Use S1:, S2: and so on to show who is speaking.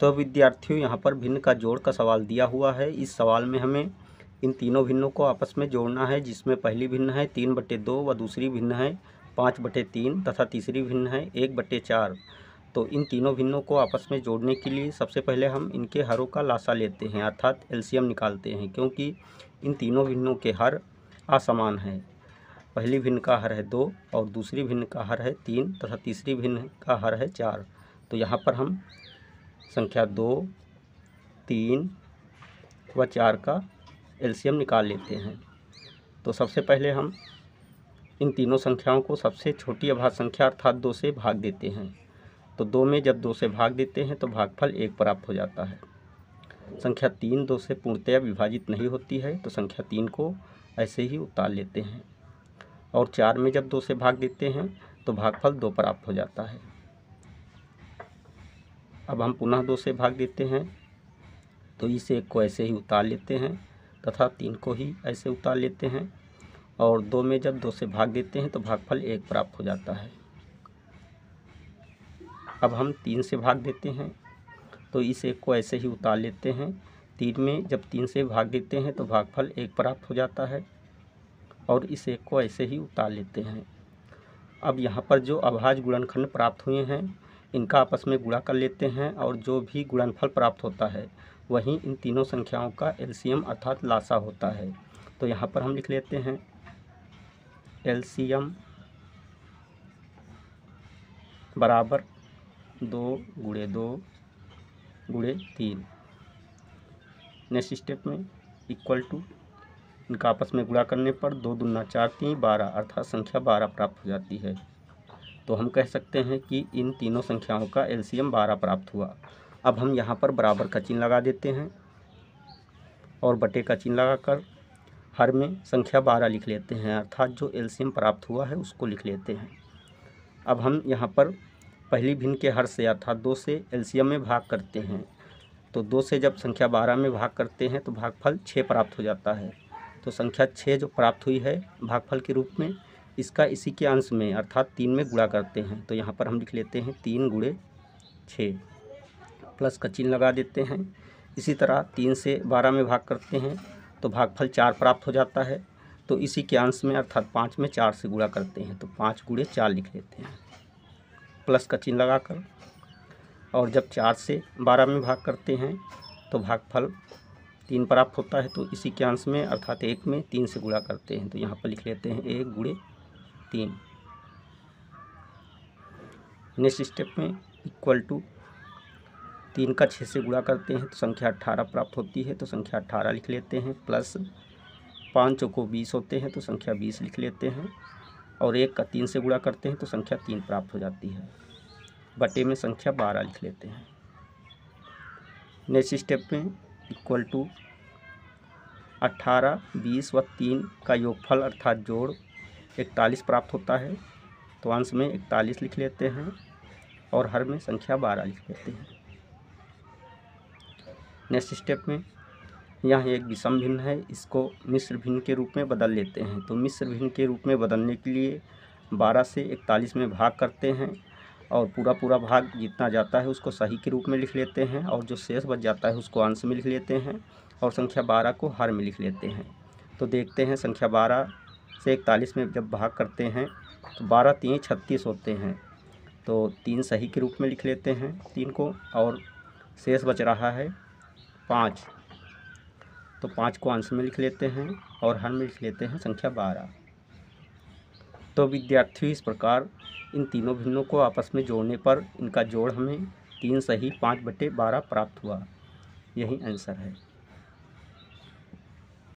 S1: तो विद्यार्थियों यहाँ पर भिन्न का जोड़ का सवाल दिया हुआ है। इस सवाल में हमें इन तीनों भिन्नों को आपस में जोड़ना है, जिसमें पहली भिन्न है 3/2 व दूसरी भिन्न है 5/3 तथा तीसरी भिन्न है 1/4। तो इन तीनों भिन्नों को आपस में जोड़ने के लिए सबसे पहले हम इनके हरों का लासा लेते हैं, अर्थात एलसीएम निकालते हैं, क्योंकि इन तीनों भिन्नों के हर असमान हैं। पहली भिन्न का हर है 2 और दूसरी भिन्न का हर है 3 तथा तीसरी भिन्न का हर है 4। तो यहाँ पर हम संख्या 2, 3 व 4 का एलसीएम निकाल लेते हैं। तो सबसे पहले हम इन तीनों संख्याओं को सबसे छोटी अभाज्य संख्या अर्थात 2 से भाग देते हैं। तो 2 में जब 2 से भाग देते हैं तो भागफल 1 प्राप्त हो जाता है। संख्या 3 2 से पूर्णतया विभाजित नहीं होती है, तो संख्या 3 को ऐसे ही उतार लेते हैं। और 4 में जब 2 से भाग देते हैं तो भागफल 2 प्राप्त हो जाता है। अब हम पुनः 2 से भाग देते हैं, तो इस 1 को ऐसे ही उतार लेते हैं तथा 3 को ही ऐसे उतार लेते हैं। और 2 में जब 2 से भाग देते हैं तो भागफल 1 प्राप्त हो जाता है। अब हम 3 से भाग देते हैं, तो इस 1 को ऐसे ही उतार लेते हैं। 3 में जब 3 से भाग देते हैं तो भागफल 1 प्राप्त हो जाता है और इस 1 को ऐसे ही उतार लेते हैं। अब यहाँ पर जो अभाज्य गुणनखंड प्राप्त हुए हैं इनका आपस में गुणा कर लेते हैं और जो भी गुणनफल प्राप्त होता है वहीं इन तीनों संख्याओं का एलसीएम अर्थात लासा होता है। तो यहाँ पर हम लिख लेते हैं एलसीएम बराबर 2 × 2 × 3। नेक्स्ट स्टेप में इक्वल टू इनका आपस में गुणा करने पर 2 दूना 4 3 12 अर्थात संख्या 12 प्राप्त हो जाती है। तो हम कह सकते हैं कि इन तीनों संख्याओं का एलसीएम 12 प्राप्त हुआ। अब हम यहाँ पर बराबर का चिन्ह लगा देते हैं और बटे का चिन्ह लगाकर हर में संख्या 12 लिख लेते हैं, अर्थात जो एलसीएम प्राप्त हुआ है उसको लिख लेते हैं। अब हम यहाँ पर पहली भिन्न के हर से अर्थात 2 से एलसीएम में भाग करते हैं। तो 2 से जब संख्या 12 में भाग करते हैं तो भागफल 6 प्राप्त हो जाता है। तो संख्या 6 जो प्राप्त हुई है भागफल के रूप में, इसका इसी के अंश में अर्थात 3 में गुणा करते हैं। तो यहाँ पर हम लिख लेते हैं 3 × 6 प्लस का चिन्ह लगा देते हैं। इसी तरह 3 से 12 में भाग करते हैं तो भागफल 4 प्राप्त हो जाता है। तो इसी के अंश में अर्थात 5 में 4 से गुणा करते हैं, तो 5 × 4 लिख लेते हैं प्लस का चिन्ह लगाकर। और जब 4 से 12 में भाग करते हैं तो भागफल 3 प्राप्त होता है। तो इसी के अंश में अर्थात 1 में 3 से गुणा करते हैं, तो यहाँ पर लिख लेते हैं 1 × 3। नेक्स्ट स्टेप में इक्वल टू 3 का 6 से गुणा करते हैं तो संख्या 18 प्राप्त होती है। तो संख्या 18 लिख लेते हैं प्लस 5 चौको 20 होते हैं तो संख्या 20 लिख लेते हैं। और 1 का 3 से गुणा करते हैं तो संख्या 3 प्राप्त हो जाती है। बटे में संख्या 12 लिख लेते हैं। नेक्स्ट स्टेप में इक्वल टू 18 20 व 3 का योगफल अर्थात जोड़ 41 प्राप्त होता है। तो अंश में 41 लिख लेते हैं और हर में संख्या 12 लिख लेते हैं। नेक्स्ट स्टेप में यहाँ एक विषम भिन्न है, इसको मिश्र भिन्न के रूप में बदल लेते हैं। तो मिश्र भिन्न के रूप में बदलने के लिए 12 से 41 में भाग करते हैं और पूरा भाग जितना जाता है उसको सही के रूप में लिख लेते हैं और जो शेष बच जाता है उसको अंश में लिख लेते हैं और संख्या 12 को हर में लिख लेते हैं। तो देखते हैं संख्या 12 से 41 में जब भाग करते हैं तो 12 3 36 होते हैं। तो 3 सही के रूप में लिख लेते हैं 3 को और शेष बच रहा है 5, तो 5 को अंश में लिख लेते हैं और हर में लिख लेते हैं संख्या 12। तो विद्यार्थी इस प्रकार इन तीनों भिन्नों को आपस में जोड़ने पर इनका जोड़ हमें 3 सही 5/12 प्राप्त हुआ। यही आंसर है।